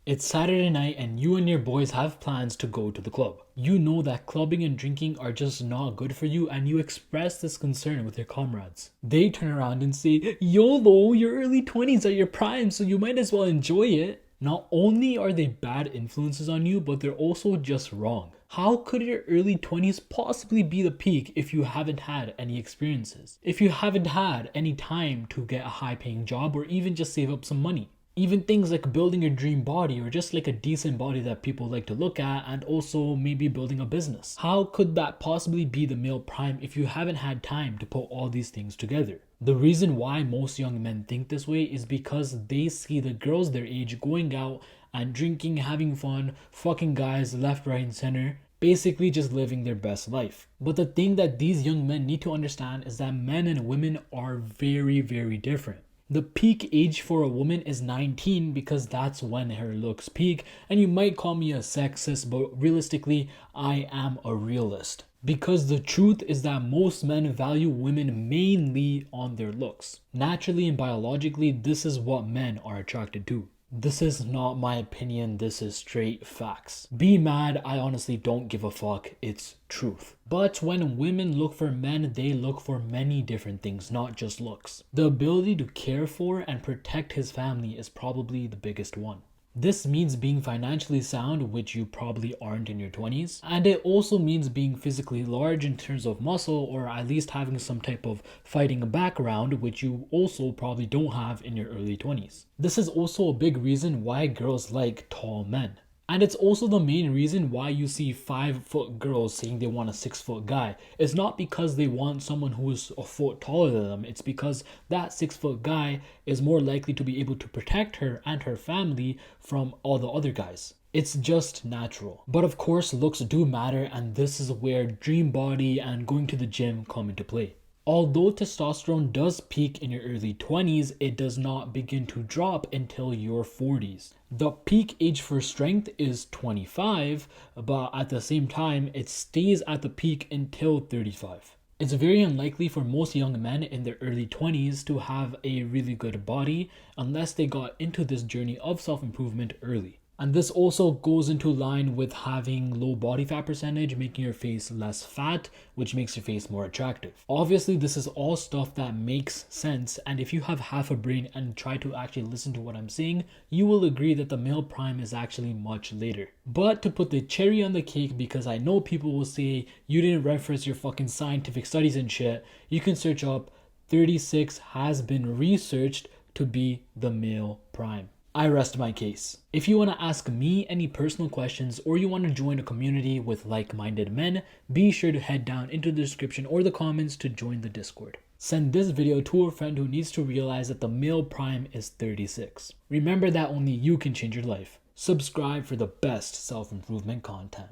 It's Saturday night and you and your boys have plans to go to the club. You know that clubbing and drinking are just not good for you and you express this concern with your comrades. They turn around and say, YOLO, your early 20s are your prime, so you might as well enjoy it. Not only are they bad influences on you, but they're also just wrong. How could your early 20s possibly be the peak if you haven't had any experiences? If you haven't had any time to get a high paying job or even just save up some money? Even things like building your dream body or just like a decent body that people like to look at, and also maybe building a business. How could that possibly be the male prime if you haven't had time to put all these things together? The reason why most young men think this way is because they see the girls their age going out and drinking, having fun, fucking guys left, right, and center, basically just living their best life. But the thing that these young men need to understand is that men and women are very, very different. The peak age for a woman is 19 because that's when her looks peak, and you might call me a sexist, but realistically, I am a realist. Because the truth is that most men value women mainly on their looks. Naturally and biologically, this is what men are attracted to. This is not my opinion, this is straight facts. Be mad, I honestly don't give a fuck, it's truth. But when women look for men, they look for many different things, not just looks. The ability to care for and protect his family is probably the biggest one. This means being financially sound, which you probably aren't in your 20s. And it also means being physically large in terms of muscle, or at least having some type of fighting background, which you also probably don't have in your early 20s. This is also a big reason why girls like tall men. And it's also the main reason why you see 5-foot girls saying they want a 6-foot guy. It's not because they want someone who is a foot taller than them. It's because that 6-foot guy is more likely to be able to protect her and her family from all the other guys. It's just natural. But of course, looks do matter, and this is where dream body and going to the gym come into play. Although testosterone does peak in your early 20s, it does not begin to drop until your 40s. The peak age for strength is 25, but at the same time, it stays at the peak until 35. It's very unlikely for most young men in their early 20s to have a really good body unless they got into this journey of self-improvement early. And this also goes into line with having low body fat percentage, making your face less fat, which makes your face more attractive. Obviously, this is all stuff that makes sense, and if you have half a brain and try to actually listen to what I'm saying, you will agree that the male prime is actually much later. But to put the cherry on the cake, because I know people will say you didn't reference your fucking scientific studies and shit, you can search up 36 has been researched to be the male prime. I rest my case. If you want to ask me any personal questions or you want to join a community with like-minded men, be sure to head down into the description or the comments to join the Discord. Send this video to a friend who needs to realize that the male prime is 36. Remember that only you can change your life. Subscribe for the best self-improvement content.